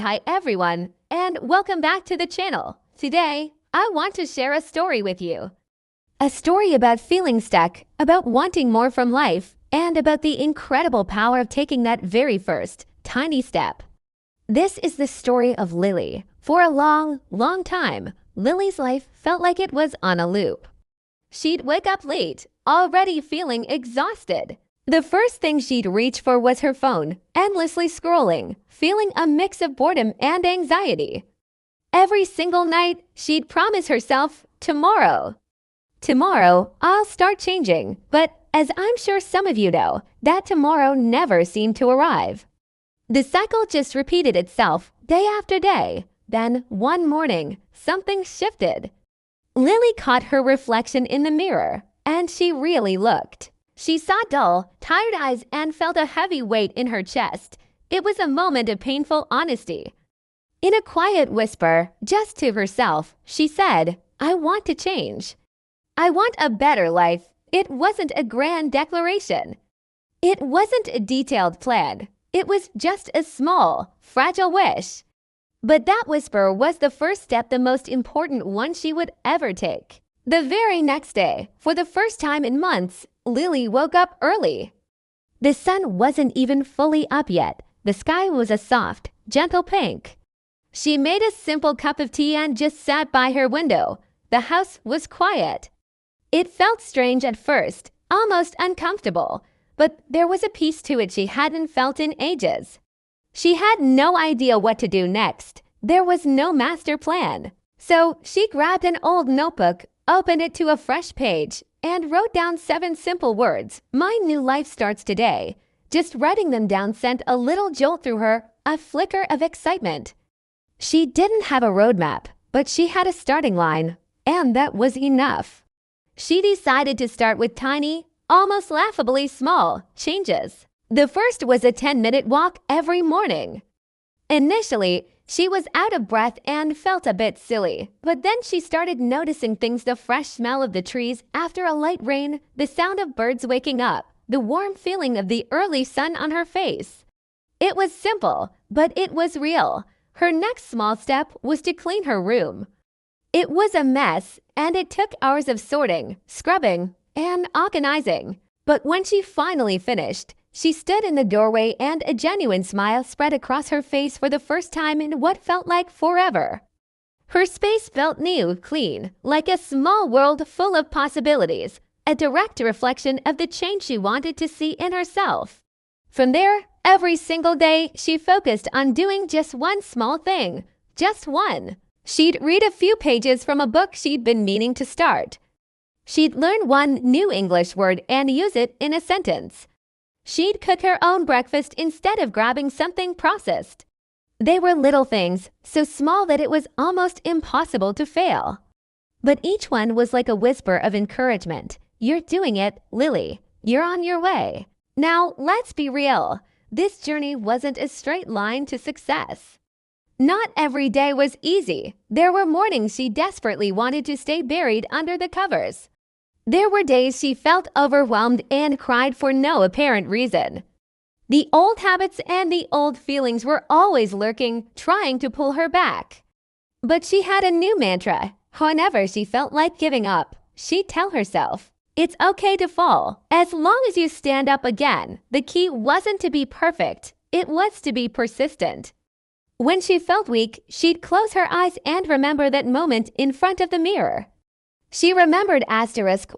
Hi everyone, and welcome back to the channel. Today, I want to share a story with you. A story about feeling stuck, about wanting more from life, and about the incredible power of taking that very first, tiny step. This is the story of Lily. For a long time, Lily's life felt like it was on a loop. She'd wake up late, already feeling exhausted. The first thing she'd reach for was her phone, endlessly scrolling, feeling a mix of boredom and anxiety. Every single night, she'd promise herself, tomorrow, I'll start changing. But as I'm sure some of you know, that tomorrow never seemed to arrive. The cycle just repeated itself day after day. Then, one morning, something shifted. Lily caught her reflection in the mirror, and she really looked. She saw dull, tired eyes and felt a heavy weight in her chest. It was a moment of painful honesty. In a quiet whisper, just to herself, she said, I want to change. I want a better life. It wasn't a grand declaration. It wasn't a detailed plan. It was just a small, fragile wish. But that whisper was the first step, the most important one she would ever take. The very next day, for the first time in months, Lily woke up early. The sun wasn't even fully up yet. The sky was a soft, gentle pink. She made a simple cup of tea and just sat by her window. The house was quiet. It felt strange at first, almost uncomfortable, but there was a peace to it she hadn't felt in ages. She had no idea what to do next. There was no master plan. So she grabbed an old notebook, opened it to a fresh page, and wrote down 7 simple words. My new life starts today. Just writing them down sent a little jolt through her, a flicker of excitement. She didn't have a roadmap, but she had a starting line, and that was enough. She decided to start with tiny, almost laughably small, changes. The first was a 10-minute walk every morning. Initially, she was out of breath and felt a bit silly, but then she started noticing things: the fresh smell of the trees after a light rain, the sound of birds waking up, the warm feeling of the early sun on her face. It was simple, but it was real. Her next small step was to clean her room. It was a mess, and it took hours of sorting, scrubbing, and organizing. But when she finally finished, she stood in the doorway and a genuine smile spread across her face for the first time in what felt like forever. Her space felt new, clean, like a small world full of possibilities, a direct reflection of the change she wanted to see in herself. From there, every single day, she focused on doing just one small thing, just one. She'd read a few pages from a book she'd been meaning to start. She'd learn one new English word and use it in a sentence. She'd cook her own breakfast instead of grabbing something processed. They were little things, so small that it was almost impossible to fail. But each one was like a whisper of encouragement. You're doing it, Lily. You're on your way. Now, let's be real. This journey wasn't a straight line to success. Not every day was easy. There were mornings she desperately wanted to stay buried under the covers. There were days she felt overwhelmed and cried for no apparent reason. The old habits and the old feelings were always lurking, trying to pull her back. But she had a new mantra. Whenever she felt like giving up, she'd tell herself, it's okay to fall, as long as you stand up again. The key wasn't to be perfect, it was to be persistent. When she felt weak, she'd close her eyes and remember that moment in front of the mirror. She remembered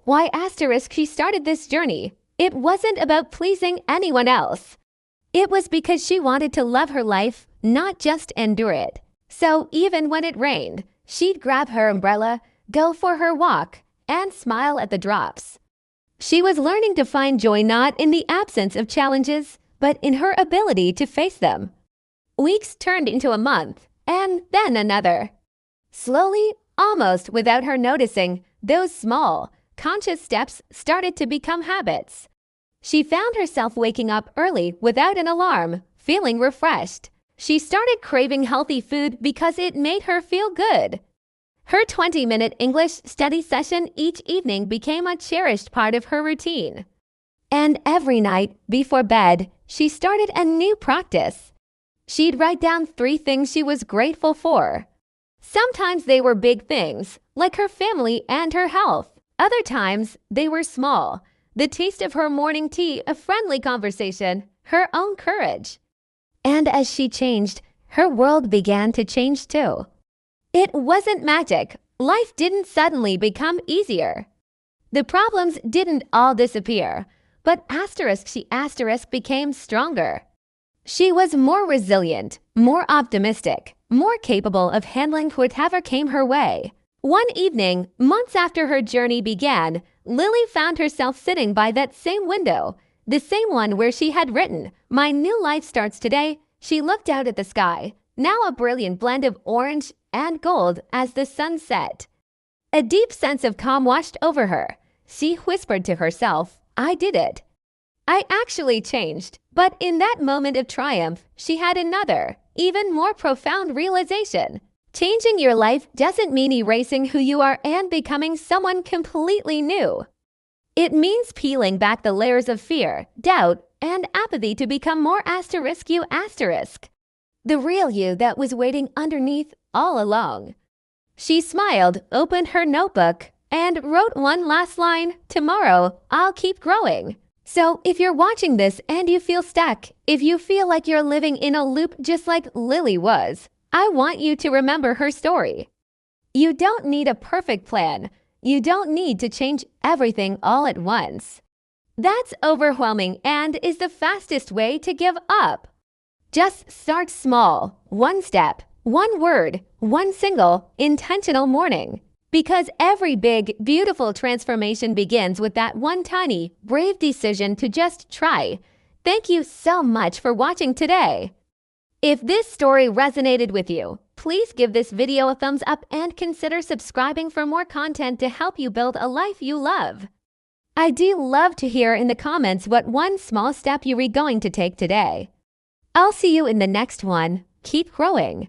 why she started this journey. It wasn't about pleasing anyone else. It was because she wanted to love her life, not just endure it. So even when it rained, she'd grab her umbrella, go for her walk, and smile at the drops. She was learning to find joy not in the absence of challenges, but in her ability to face them. Weeks turned into a month, and then another. Slowly, almost without her noticing, those small, conscious steps started to become habits. She found herself waking up early without an alarm, feeling refreshed. She started craving healthy food because it made her feel good. Her 20-minute English study session each evening became a cherished part of her routine. And every night, before bed, she started a new practice. She'd write down 3 things she was grateful for. Sometimes they were big things, like her family and her health. Other times, they were small. The taste of her morning tea, a friendly conversation, her own courage. And as she changed, her world began to change too. It wasn't magic. Life didn't suddenly become easier. The problems didn't all disappear, but she became stronger. She was more resilient, more optimistic, more capable of handling whatever came her way. One evening, months after her journey began, Lily found herself sitting by that same window, the same one where she had written, "My new life starts today." She looked out at the sky, now a brilliant blend of orange and gold as the sun set. A deep sense of calm washed over her. She whispered to herself, "I did it. I actually changed." But in that moment of triumph, she had another, even more profound realization. Changing your life doesn't mean erasing who you are and becoming someone completely new. It means peeling back the layers of fear, doubt, and apathy to become more *you*, the real you that was waiting underneath all along. She smiled, opened her notebook, and wrote one last line, "Tomorrow, I'll keep growing." So if you're watching this and you feel stuck, if you feel like you're living in a loop just like Lily was, I want you to remember her story. You don't need a perfect plan. You don't need to change everything all at once. That's overwhelming and is the fastest way to give up. Just start small, one step, one word, one single, intentional morning. Because every big, beautiful transformation begins with that one tiny, brave decision to just try. Thank you so much for watching today. If this story resonated with you, please give this video a thumbs up and consider subscribing for more content to help you build a life you love. I do love to hear in the comments what one small step you're going to take today. I'll see you in the next one. Keep growing.